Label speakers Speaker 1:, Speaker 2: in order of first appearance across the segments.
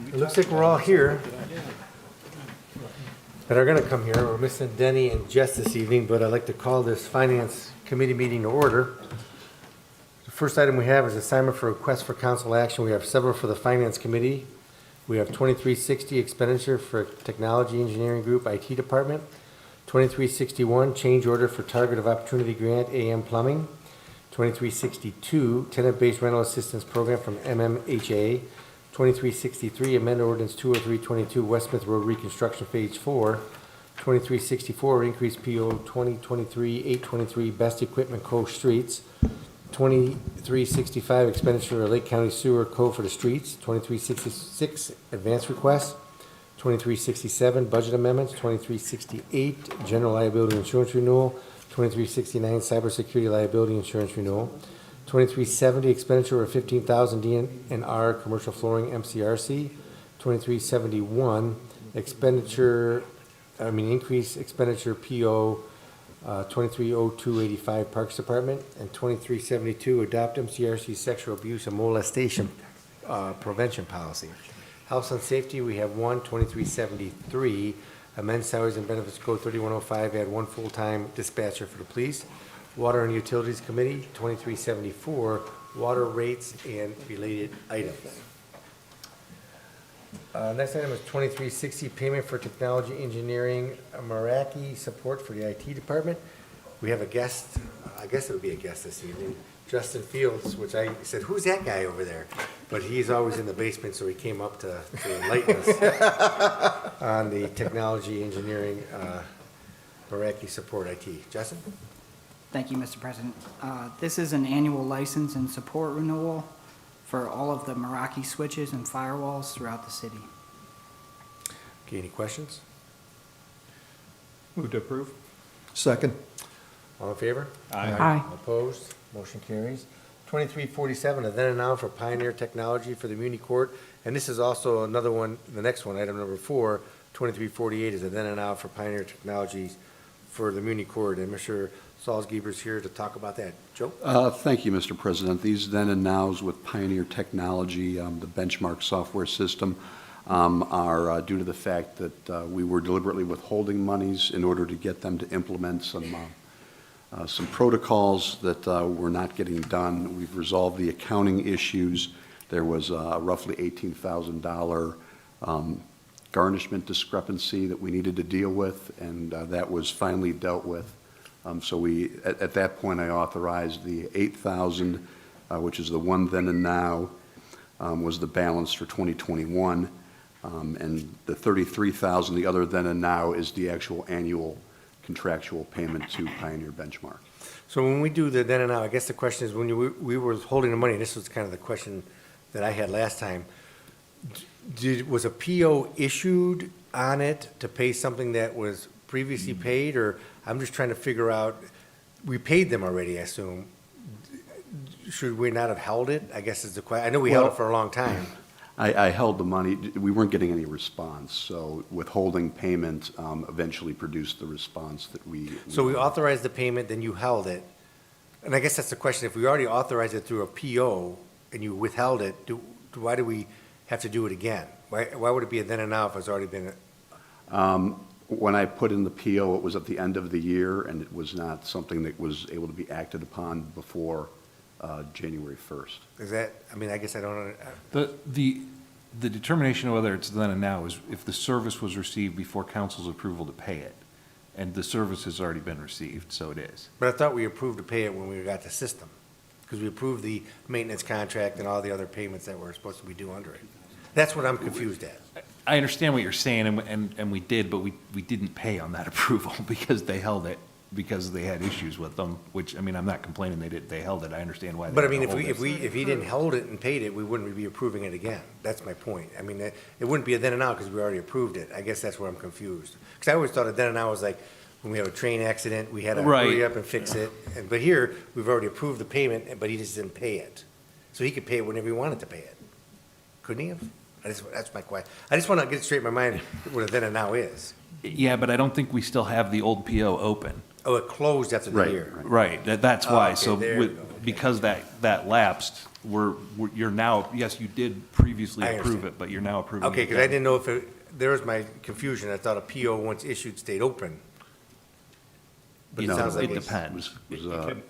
Speaker 1: It looks like we're all here that are going to come here. We're missing Denny and Jess this evening, but I'd like to call this Finance Committee meeting to order. The first item we have is assignment for request for council action. We have several for the Finance Committee. We have 2360 expenditure for Technology Engineering Group IT Department. 2361 change order for Target of Opportunity Grant AM Plumbing. 2362 tenant-based rental assistance program from MMHA. 2363 amend ordinance 20322 Westmouth Road reconstruction phase 4. 2364 increase PO 2023-823 best equipment Co streets. 2365 expenditure of Lake County Sewer Co for the streets. 2366 advance request. 2367 budget amendments. 2368 general liability insurance renewal. 2369 cybersecurity liability insurance renewal. 2370 expenditure of 15,000 DNR commercial flooring MCRC. 2371 increase expenditure PO 230285 Parks Department, and 2372 adopt MCRC sexual abuse and molestation prevention policy. Health and safety, we have 2373 amend salaries and benefits code 3105, add one full-time dispatcher for the police. Water and Utilities Committee, 2374, water rates and related items. Next item is 2360, payment for technology engineering, Meraki support for the IT department. We have a guest, I guess it would be a guest this evening, Justin Fields, which I said, who's that guy over there? But he's always in the basement, so he came up to enlighten us on the technology engineering, Meraki support IT. Justin?
Speaker 2: Thank you, Mr. President. This is an annual license and support renewal for all of the Meraki switches and firewalls throughout the city.
Speaker 1: Okay, any questions?
Speaker 3: Move to approve.
Speaker 4: Second.
Speaker 1: All in favor?
Speaker 2: Aye.
Speaker 1: Opposed? Motion carries. 2347, a then and now for Pioneer Technology for the Muni Court. And this is also another one, the next one, item number 4, 2348 is a then and now for Pioneer Technologies for the Muni Court. And Mr. Salzgeber's here to talk about that. Joe?
Speaker 5: Thank you, Mr. President. These then and nows with Pioneer Technology, the benchmark software system, are due to the fact that we were deliberately withholding monies in order to get them to implement some protocols that were not getting done. We've resolved the accounting issues. There was a roughly $18,000 garnishment discrepancy that we needed to deal with, and that was finally dealt with. So we, at that point, I authorized the $8,000, which is the one then and now, was the balance for 2021, and the $33,000, the other then and now, is the actual annual contractual payment to Pioneer Benchmark.
Speaker 1: So when we do the then and now, I guess the question is, when we were holding the money, this was kind of the question that I had last time, was a PO issued on it to pay something that was previously paid, or I'm just trying to figure out, we paid them already, I assume. Should we not have held it? I guess is the question. I know we held it for a long time.
Speaker 5: I held the money. We weren't getting any response, so withholding payment eventually produced the response that we.
Speaker 1: So we authorized the payment, then you held it. And I guess that's the question. If we already authorized it through a PO and you withheld it, why do we have to do it again? Why would it be a then and now if it's already been?
Speaker 5: When I put in the PO, it was at the end of the year, and it was not something that was able to be acted upon before January 1st.
Speaker 1: Is that, I mean, I guess I don't.
Speaker 3: The determination of whether it's then and now is if the service was received before council's approval to pay it, and the service has already been received, so it is.
Speaker 1: But I thought we approved to pay it when we got the system, because we approved the maintenance contract and all the other payments that were supposed to be due under it. That's what I'm confused at.
Speaker 3: I understand what you're saying, and we did, but we didn't pay on that approval because they held it, because they had issues with them, which, I mean, I'm not complaining they held it, I understand why.
Speaker 1: But I mean, if he didn't hold it and paid it, we wouldn't be approving it again. That's my point. I mean, it wouldn't be a then and now because we already approved it. I guess that's where I'm confused. Because I always thought a then and now was like, when we have a train accident, we had to hurry up and fix it. But here, we've already approved the payment, but he just didn't pay it. So he could pay it whenever he wanted to pay it. Couldn't he have? That's my question. I just want to get straight in my mind what a then and now is.
Speaker 3: Yeah, but I don't think we still have the old PO open.
Speaker 1: Oh, it closed after the
Speaker 5: Right,
Speaker 1: year.
Speaker 5: right.
Speaker 3: Right, that's why.
Speaker 1: okay,
Speaker 3: So
Speaker 1: there you go. Okay.
Speaker 3: because that lapsed, you're now, yes, you did previously
Speaker 1: I
Speaker 3: approve
Speaker 1: understand.
Speaker 3: it, but you're now approving it
Speaker 1: Okay, because I
Speaker 3: again.
Speaker 1: didn't know if there was my confusion. I thought a PO once issued stayed open. But it
Speaker 5: No,
Speaker 1: sounds like
Speaker 3: It
Speaker 1: it's.
Speaker 3: depends.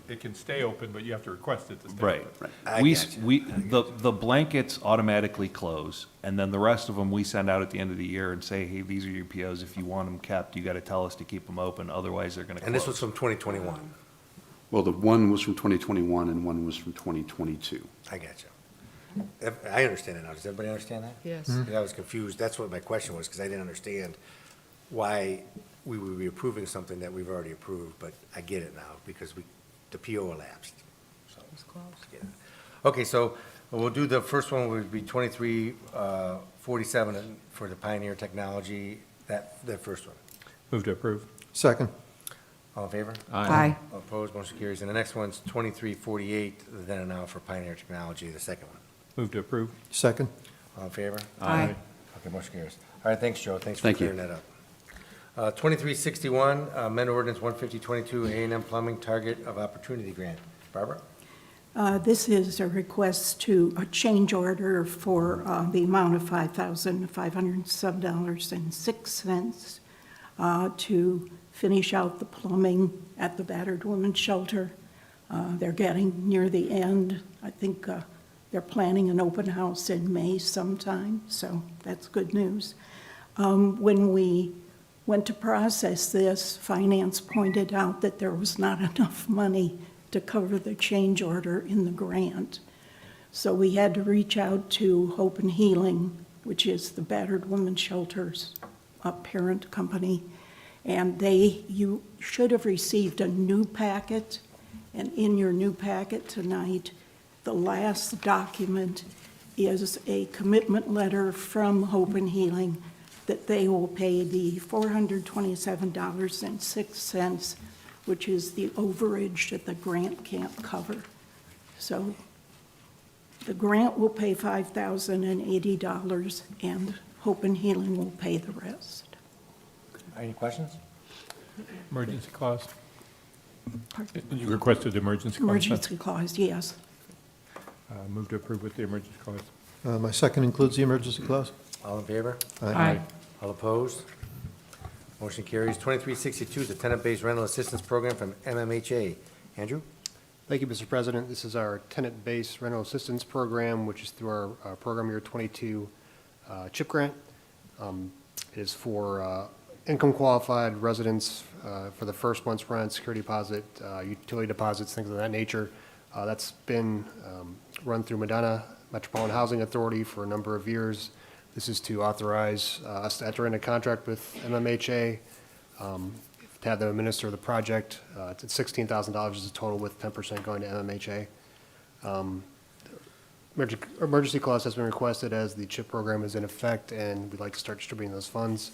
Speaker 4: It can stay open, but you have to request it to stay
Speaker 3: Right.
Speaker 4: open.
Speaker 1: I
Speaker 3: We,
Speaker 1: gotcha.
Speaker 3: the blankets automatically close, and then the rest of them we send out at the end of the year and say, hey, these are your POs. If you want them kept, you gotta tell us to keep them open, otherwise they're gonna close.
Speaker 1: And this was from 2021.
Speaker 5: Well, the one was from 2021 and one was from 2022.
Speaker 1: I gotcha. I understand it now. Does everybody understand that?
Speaker 6: Yes.
Speaker 1: Because I was confused. That's what my question was, because I didn't understand why we would be approving something that we've already approved, but I get it now, because the PO elapsed. So, get it. Okay, so we'll do the first one would be 2347 for the Pioneer Technology, that first one.
Speaker 4: Move to approve.
Speaker 7: Second.
Speaker 1: All in favor?
Speaker 6: Aye.
Speaker 1: All opposed, motion carries. And the next one's 2348, then and now for Pioneer Technology, the second one.
Speaker 4: Move to approve.
Speaker 7: Second.
Speaker 1: All in favor?
Speaker 6: Aye.
Speaker 1: Okay, motion carries. All right, thanks, Joe. Thanks for
Speaker 5: Thank you.
Speaker 1: clearing that up. 2361, amend ordinance 15022, A&M Plumbing Target of Opportunity Grant. Barbara?
Speaker 8: This is a request to a change order for the amount of $5,507.06 to finish out the plumbing at the battered women's shelter. They're getting near the end. I think they're planning an open house in May sometime, so that's good news. When we went to process this, Finance pointed out that there was not enough money to cover the change order in the grant. So we had to reach out to Hope and Healing, which is the battered women's shelter's parent company. And you should have received a new packet. And in your new packet tonight, the last document is a commitment letter from Hope and Healing that they will pay the $427.06, which is the overage that the grant can't cover. So the grant will pay $5,080, and Hope and Healing will pay the rest.
Speaker 1: Any questions?
Speaker 4: Emergency clause.
Speaker 8: Pardon?
Speaker 4: You requested emergency clause.
Speaker 8: Emergency clause, yes.
Speaker 4: Move to approve with the emergency clause.
Speaker 7: My second includes the emergency clause.
Speaker 1: All in favor?
Speaker 6: Aye.
Speaker 1: All opposed? Motion carries. 2362, the Tenant-Based Rental Assistance Program from MMHA. Andrew?
Speaker 9: Thank you, Mr. President. This is our tenant-based rental assistance program, which is through our program year 22 CHIP grant. It is for income-qualified residents for the first month's rent, security deposit, utility deposits, things of that nature. That's been run through Medina Metropolitan Housing Authority for a number of years. This is to authorize us to enter into contract with MMHA to have them administer the project. It's at $16,000 is the total, with 10% going to MMHA. Emergency clause has been requested as the CHIP program is in effect, and we'd like to start distributing those funds.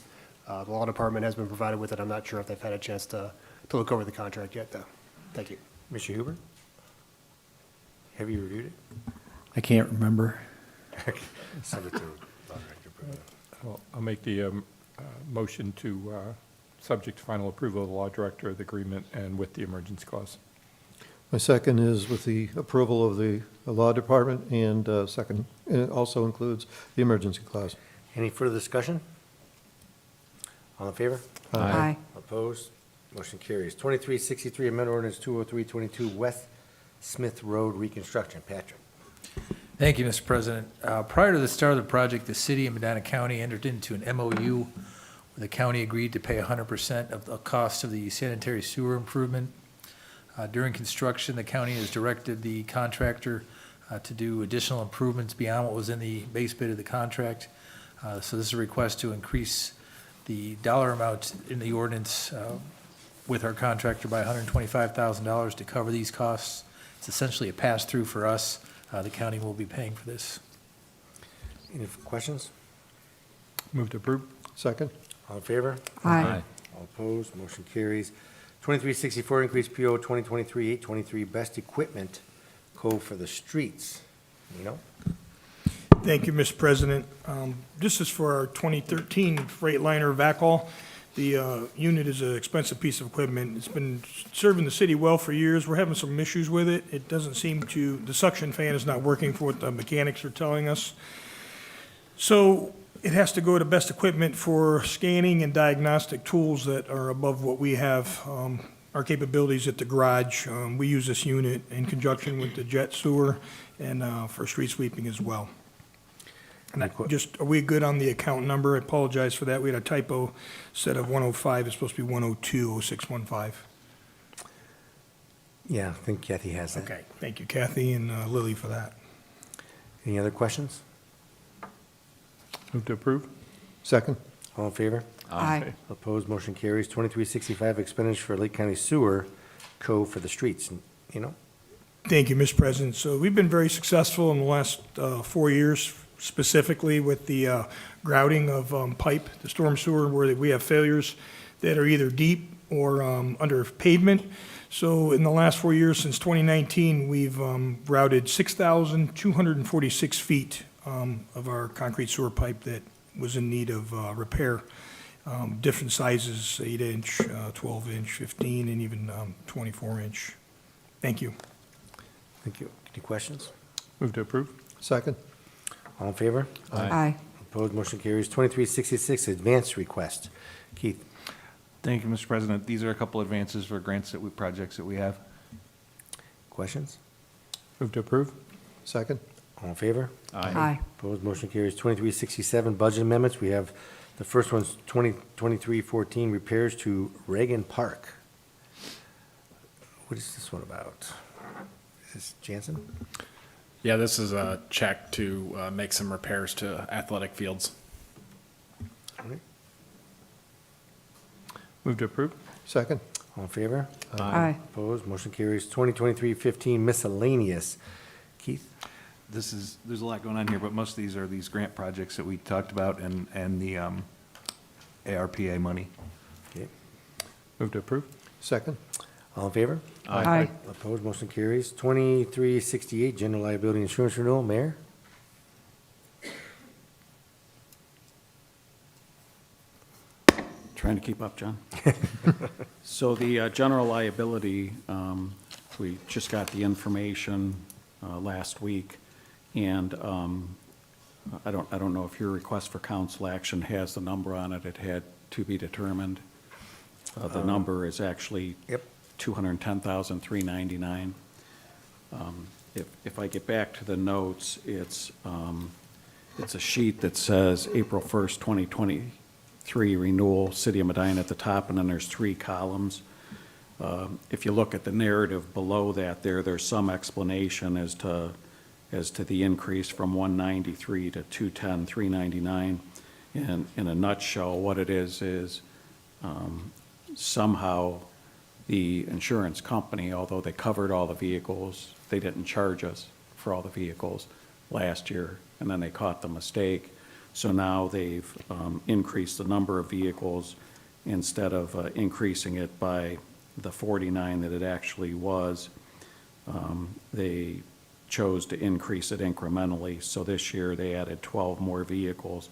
Speaker 9: The law department has been provided with it. I'm not sure if they've had a chance to look over the contract yet, though. Thank you.
Speaker 1: Mr. Huber? Have you reviewed it?
Speaker 10: I can't remember.
Speaker 1: Send it to Law Director Bruno.
Speaker 4: I'll make the motion to, subject to final approval of the law director of the agreement and with the emergency clause.
Speaker 7: My second is with the approval of the law department, and second, it also includes the emergency clause.
Speaker 1: Any further discussion? All in favor?
Speaker 6: Aye.
Speaker 1: Opposed? Motion carries. 2363, amend ordinance 20322, West Smith Road reconstruction. Patrick?
Speaker 10: Thank you, Mr. President. Prior to the start of the project, the city of Medina County entered into an MOU where the county agreed to pay 100% of the cost of the sanitary sewer improvement. During construction, the county has directed the contractor to do additional improvements beyond what was in the base bid of the contract. So this is a request to increase the dollar amount in the ordinance with our contractor by $125,000 to cover these costs. It's essentially a pass-through for us. The county will be paying for this.
Speaker 1: Any questions?
Speaker 4: Move to approve.
Speaker 7: Second.
Speaker 1: All in favor?
Speaker 6: Aye.
Speaker 1: All opposed? Motion carries. 2364, increase PO 2023-823, best equipment code for the streets. You know?
Speaker 11: Thank you, Mr. President. This is for our 2013 Freightliner VACL.
Speaker 6: The unit is an expensive piece of equipment. It's been serving the city well for years. We're having some issues with it. It doesn't seem to, the suction fan is not working for what the mechanics are telling us. So it has to go to best equipment for scanning and diagnostic tools that are above what we have, our capabilities at the garage. We use this unit in conjunction with the jet sewer and for street sweeping as well. And are we good on the account number? I apologize for that. We had a typo. Instead of 105, it's supposed to be 1020615.
Speaker 1: Yeah, I think Kathy has that.
Speaker 6: Okay, thank you Kathy and Lily for that.
Speaker 1: Any other questions?
Speaker 4: Move to approve?
Speaker 7: Second?
Speaker 1: All in favor?
Speaker 11: Aye.
Speaker 1: Opposed, motion carries. 2365, expenditure for Lake County Sewer Co. for the streets. You know?
Speaker 6: Thank you, Mr. President. So we've been very successful in the last 4 years, specifically with the grouting of pipe, the storm sewer, where we have failures that are either deep or under pavement. So in the last 4 years, since 2019, we've routed 6,246 feet of our concrete sewer pipe that was in need of repair. Different sizes, 8-inch, 12-inch, 15, and even 24-inch. Thank you.
Speaker 1: Thank you. Any questions?
Speaker 4: Move to approve?
Speaker 7: Second?
Speaker 1: All in favor?
Speaker 11: Aye.
Speaker 1: Opposed, motion carries. 2366, advance request. Keith?
Speaker 3: Thank you, Mr. President. These are a couple advances for projects that we have.
Speaker 1: Questions?
Speaker 4: Move to approve?
Speaker 7: Second?
Speaker 1: All in favor?
Speaker 11: Aye.
Speaker 1: Opposed, motion carries. 2367, budget amendments. We have, the first one's 2023-14, repairs to Reagan Park. What is this one about? Is this Jansen?
Speaker 12: Yeah, this is a check to make some repairs to athletic fields.
Speaker 1: All right.
Speaker 4: Move to approve?
Speaker 7: Second?
Speaker 1: All in favor?
Speaker 11: Aye.
Speaker 1: Opposed, motion carries. 2023-15, miscellaneous. Keith?
Speaker 3: There's a lot going on here, but most of these are these grant projects that we talked about and the ARPA money.
Speaker 1: Okay.
Speaker 4: Move to approve?
Speaker 7: Second?
Speaker 1: All in favor?
Speaker 11: Aye.
Speaker 1: Opposed, motion carries. 2368, general liability insurance renewal. Mayor?
Speaker 13: Trying to keep up, John. So the general liability, we just got the information last week, and I don't know if your request for council action has the number on it. It had to be determined. The number is actually
Speaker 1: Yep.
Speaker 13: $210,399. If I get back to the notes, it's a sheet that says April 1st, 2023 renewal, City of Medina at the top, and then there's 3 columns. If you look at the narrative below that, there's some explanation as to the increase from 193 to 210,399. And in a nutshell, what it is somehow the insurance company, although they covered all the vehicles, they didn't charge us for all the vehicles last year, and then they caught the mistake. So now they've increased the number of vehicles instead of increasing it by the 49 that it actually was. They chose to increase it incrementally. So this year they added 12 more vehicles,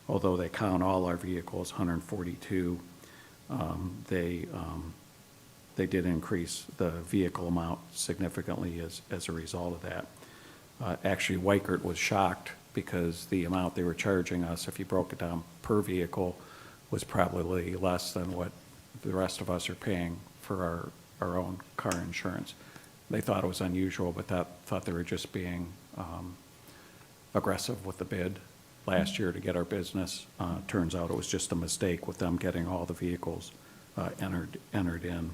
Speaker 13: although they count all our vehicles, 142. They did increase the vehicle amount significantly as a result of that. Actually, Weichert was shocked because the amount they were charging us, if you broke it down per vehicle, was probably less than what the rest of us are paying for our own car insurance. They thought it was unusual, but thought they were just being aggressive with the bid last year to get our business. Turns out it was just a mistake with them getting all the vehicles entered in.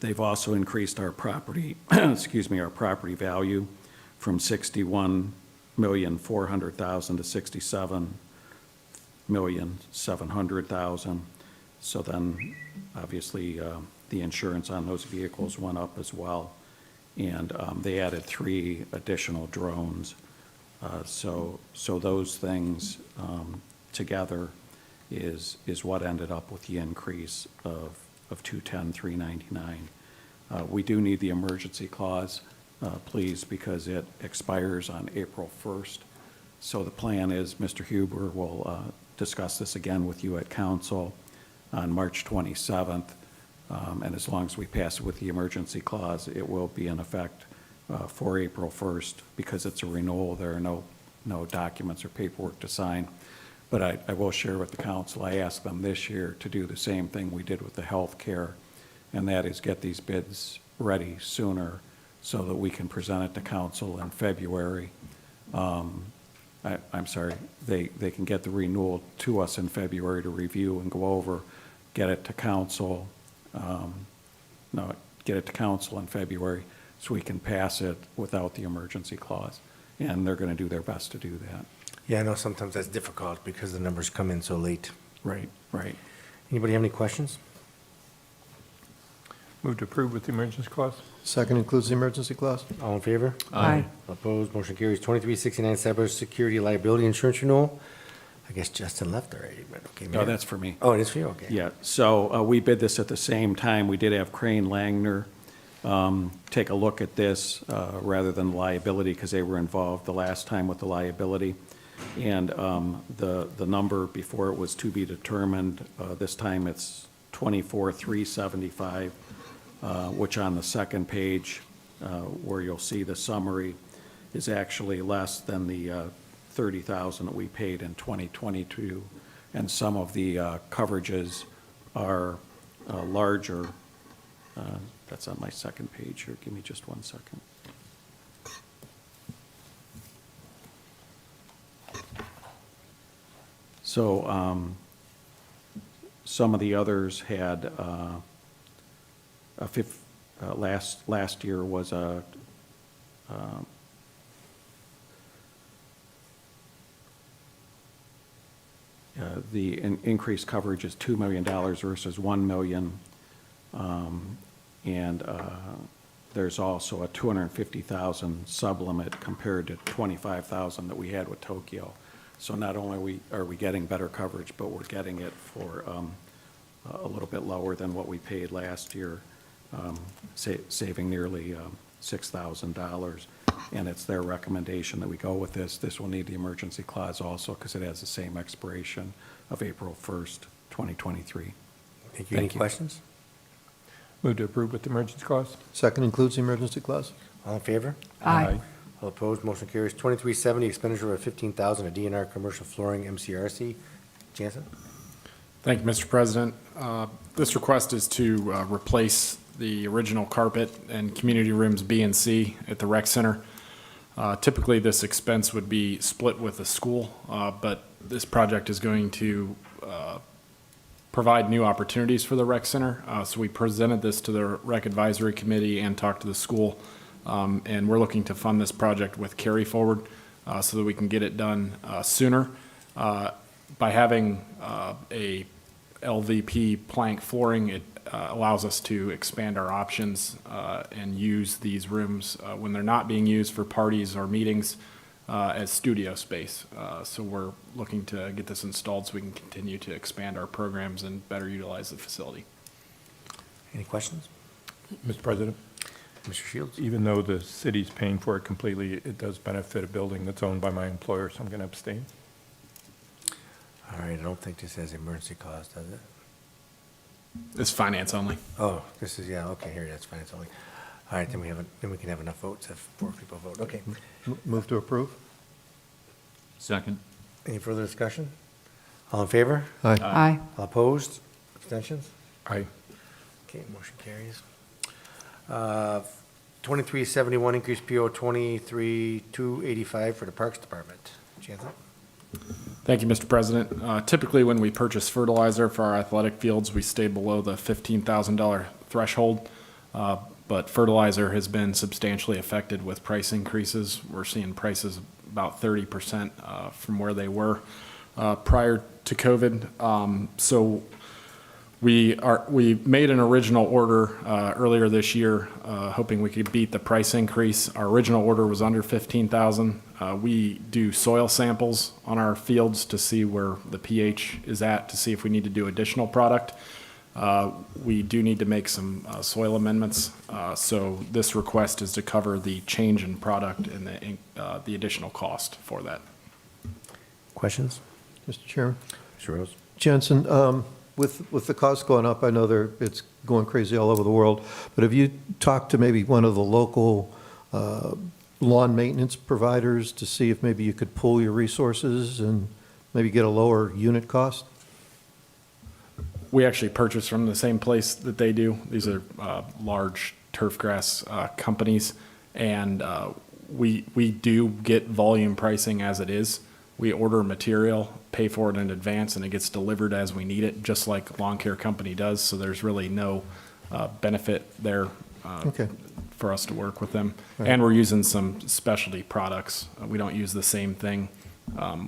Speaker 13: They've also increased our property, our property value from $61,400,000 to $67,700,000. So then, obviously, the insurance on those vehicles went up as well. And they added 3 additional drones. So those things together is what ended up with the increase of $210,399. We do need the emergency clause, please, because it expires on April 1st. So the plan is Mr. Huber will discuss this again with you at council on March 27th. And as long as we pass it with the emergency clause, it will be in effect for April 1st. Because it's a renewal, there are no documents or paperwork to sign. But I will share with the council, I asked them this year to do the same thing we did with the health care, and that is get these bids ready sooner so that we can present it to council in February. I'm sorry, they can get the renewal to us in February to review and go over, get it to council, get it to council in February so we can pass it without the emergency clause. And they're going to do their best to do that.
Speaker 1: Yeah, I know sometimes that's difficult because the numbers come in so late.
Speaker 13: Right, right.
Speaker 1: Anybody have any questions?
Speaker 4: Move to approve with the emergency clause?
Speaker 7: Second includes the emergency clause?
Speaker 1: All in favor?
Speaker 8: Aye.
Speaker 1: Opposed, motion carries. 2369, cybersecurity liability insurance renewal. I guess Justin left already, but okay.
Speaker 13: No, that's for me.
Speaker 1: Oh, it is for you, okay.
Speaker 13: Yeah, so we bid this at the same time. We did have Crane Langner take a look at this rather than liability because they were involved the last time with the liability. And the number before it was to be determined, this time it's 24,375, which on the second page, where you'll see the summary, is actually less than the 30,000 that we paid in 2022, and some of the coverages are larger. That's on my second page here. Give me just 1 second. So some of the others had last year was a the increased coverage is $2 million versus $1 million. And there's also a $250,000 sublimit compared to $25,000 that we had with Tokyo. So not only are we getting better coverage, but we're getting it for a little bit lower than what we paid last year, saving nearly $6,000. And it's their recommendation that we go with this. This will need the emergency clause also because it has the same expiration of April 1st, 2023.
Speaker 1: Thank you. Any questions?
Speaker 4: Move to approve with the emergency clause?
Speaker 7: Second includes the emergency clause?
Speaker 1: All in favor?
Speaker 8: Aye.
Speaker 1: All opposed, motion carries. 2370, expenditure of $15,000 of DNR commercial flooring MCRC. Jansen?
Speaker 12: Thank you, Mr. President. This request is to replace the original carpet and community rooms B and C at the rec center. Typically, this expense would be split with the school, but this project is going to provide new opportunities for the rec center. So we presented this to the rec advisory committee and talked to the school. And we're looking to fund this project with carry forward so that we can get it done sooner. By having a LVP plank flooring, it allows us to expand our options and use these rooms when they're not being used for parties or meetings as studio space. So we're looking to get this installed so we can continue to expand our programs and better utilize the facility.
Speaker 1: Any questions?
Speaker 4: Mr. President,
Speaker 1: Mr. Shields?
Speaker 4: even though the city's paying for it completely, it does benefit a building that's owned by my employer, so I'm going to abstain.
Speaker 1: All right, I don't think this has emergency clause, does it?
Speaker 12: It's finance only.
Speaker 1: Oh, this is, yeah, okay, here it is, finance only. All right, then we can have enough votes if 4 people vote, okay.
Speaker 7: Move to approve?
Speaker 3: Second.
Speaker 1: Any further discussion? All in favor?
Speaker 7: Aye.
Speaker 8: Aye.
Speaker 1: All opposed? Abstentions?
Speaker 4: Aye.
Speaker 1: Okay, motion carries. 2371, increase PO 23285 for the Parks Department. Jansen?
Speaker 12: Thank you, Mr. President. Typically, when we purchase fertilizer for our athletic fields, we stay below the $15,000 threshold. But fertilizer has been substantially affected with price increases. We're seeing prices about 30% from where they were prior to COVID. So we made an original order earlier this year, hoping we could beat the price increase. Our original order was under $15,000. We do soil samples on our fields to see where the pH is at, to see if we need to do additional product. We do need to make some soil amendments. So this request is to cover the change in product and the additional cost for that.
Speaker 1: Questions?
Speaker 7: Mr. Chairman,
Speaker 1: Mr. Rose?
Speaker 7: Jensen, with the cost going up, I know it's going crazy all over the world, but have you talked to maybe one of the local lawn maintenance providers to see if maybe you could pool your resources and maybe get a lower unit cost?
Speaker 12: We actually purchase from the same place that they do. These are large turf grass companies, and we do get volume pricing as it is. We order material, pay for it in advance, and it gets delivered as we need it, just like Lawn Care Company does. So there's really no benefit there
Speaker 7: Okay.
Speaker 12: for us to work with them. And we're using some specialty products. We don't use the same thing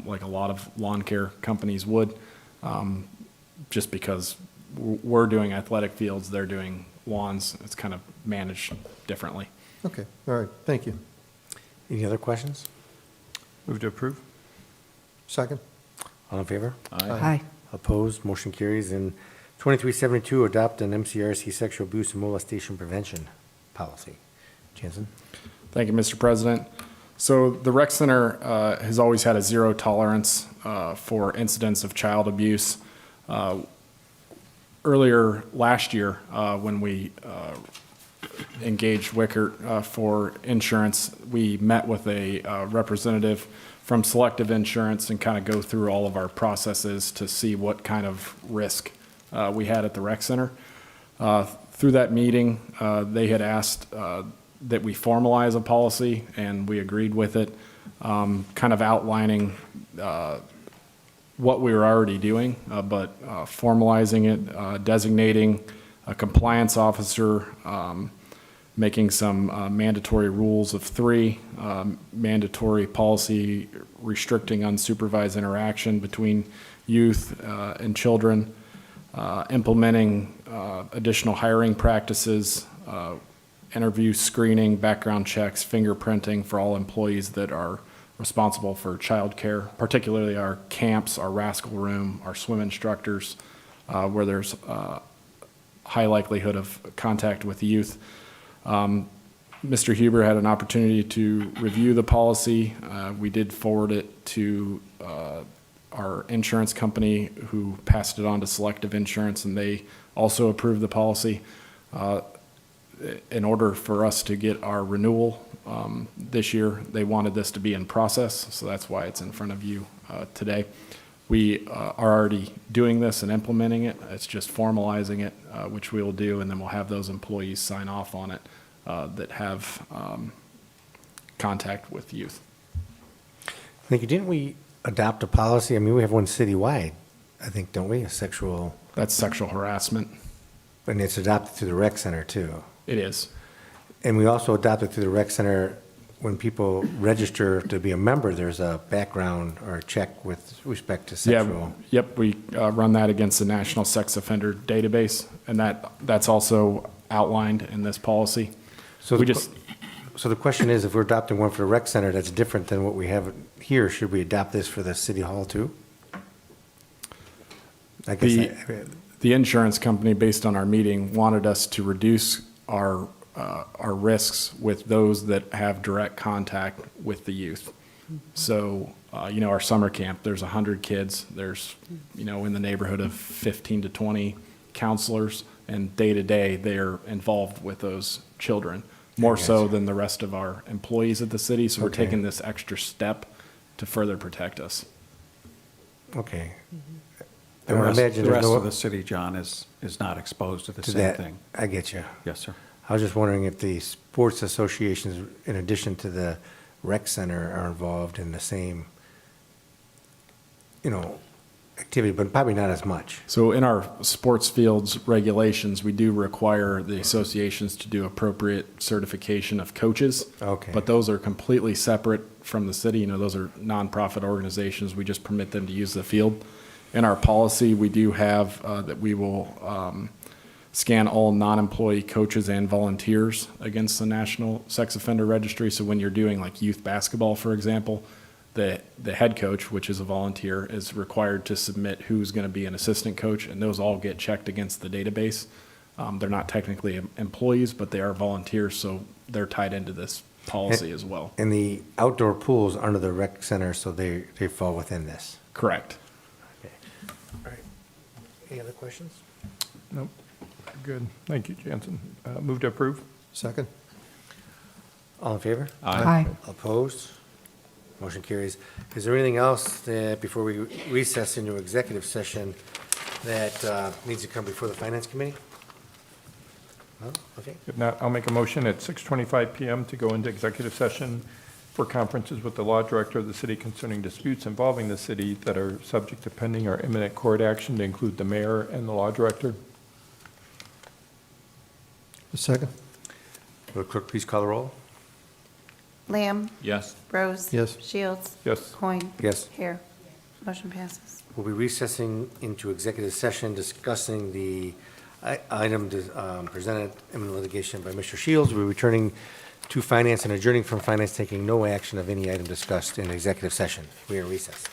Speaker 12: like a lot of lawn care companies would, just because we're doing athletic fields, they're doing lawns. It's kind of managed differently.
Speaker 7: Okay, all right, thank you.
Speaker 1: Any other questions?
Speaker 4: Move to approve?
Speaker 7: Second?
Speaker 1: All in favor?
Speaker 8: Aye.
Speaker 1: Opposed? Motion carries. And 2372, adopt an MCRC sexual abuse and molestation prevention policy. Jansen?
Speaker 12: Thank you, Mr. President. So the rec center has always had a zero tolerance for incidents of child abuse. Earlier last year, when we engaged Wickert for insurance, we met with a representative from Selective Insurance and kind of go through all of our processes to see what kind of risk we had at the rec center. Through that meeting, they had asked that we formalize a policy, and we agreed with it, kind of outlining what we were already doing, but formalizing it, designating a compliance officer, making some mandatory rules of 3, mandatory policy restricting unsupervised interaction between youth and children, implementing additional hiring practices, interview screening, background checks, fingerprinting for all employees that are responsible for childcare, particularly our camps, our rascal room, our swim instructors, where there's high likelihood of contact with youth. Mr. Huber had an opportunity to review the policy. We did forward it to our insurance company, who passed it on to Selective Insurance, and they also approved the policy. In order for us to get our renewal this year, they wanted this to be in process, so that's why it's in front of you today. We are already doing this and implementing it. It's just formalizing it, which we will do, and then we'll have those employees sign off on it that have contact with youth.
Speaker 1: Thank you. Didn't we adopt a policy? I mean, we have one citywide, I think, don't we? A sexual,
Speaker 12: That's sexual harassment.
Speaker 1: and it's adopted through the rec center too.
Speaker 12: It is.
Speaker 1: And we also adopted through the rec center, when people register to be a member, there's a background or a check with respect to sexual.
Speaker 12: Yeah, yep, we run that against the National Sex Offender Database, and that's also outlined in this policy.
Speaker 1: So
Speaker 12: We
Speaker 1: the
Speaker 12: just,
Speaker 1: So the question is, if we're adopting one for the rec center that's different than what we have here, should we adopt this for the city hall too? I guess
Speaker 12: the insurance company, based on our meeting, wanted us to reduce our risks with those that have direct contact with the youth. So, our summer camp, there's 100 kids, there's, in the neighborhood of 15 to 20 counselors, and day to day, they're involved with those children, more so than the rest of our employees at the city. So we're
Speaker 1: Okay.
Speaker 12: taking this extra step to further protect us.
Speaker 1: Okay.
Speaker 13: The
Speaker 1: I would
Speaker 13: rest,
Speaker 1: imagine
Speaker 13: the
Speaker 1: there's
Speaker 13: rest
Speaker 1: no-
Speaker 13: of the city, John, is not exposed to the
Speaker 1: to
Speaker 13: same
Speaker 1: that.
Speaker 13: thing.
Speaker 1: I get you.
Speaker 13: Yes, sir.
Speaker 1: I was just wondering if the sports associations, in addition to the rec center, are involved in the same, activity, but probably not as much.
Speaker 12: So in our sports fields regulations, we do require the associations to do appropriate certification of coaches.
Speaker 1: Okay.
Speaker 12: But those are completely separate from the city. Those are nonprofit organizations. We just permit them to use the field. In our policy, we do have that we will scan all non-employee coaches and volunteers against the National Sex Offender Registry. So when you're doing like youth basketball, for example, the head coach, which is a volunteer, is required to submit who's going to be an assistant coach, and those all get checked against the database. They're not technically employees, but they are volunteers, so they're tied into this policy as well.
Speaker 1: And the outdoor pools under the rec center, so they fall within this.
Speaker 12: Correct.
Speaker 1: Any other questions?
Speaker 4: Nope. Good. Thank you, Jansen. Move to approve?
Speaker 7: Second?
Speaker 1: All in favor?
Speaker 11: Aye.
Speaker 1: Opposed? Motion carries. Is there anything else that, before we recess into executive session, that needs to come before the Finance Committee? No? Okay.
Speaker 4: If not, I'll make a motion at 6:25 PM to go into executive session for conferences with the law director of the city concerning disputes involving the city that are subject to pending or imminent court action to include the mayor and the law director.
Speaker 7: A second?
Speaker 1: Will the clerk please call the roll?
Speaker 11: Lamb.
Speaker 12: Yes.
Speaker 11: Rose.
Speaker 7: Yes.
Speaker 11: Shields.
Speaker 4: Yes.
Speaker 11: Coin.
Speaker 1: Yes.
Speaker 11: Hare. Motion passes.
Speaker 1: We'll be recessing into executive session discussing the item presented imminent litigation by Mr. Shields. We're returning to finance and adjourning from finance, taking no action of any item discussed in executive session. We are in recess.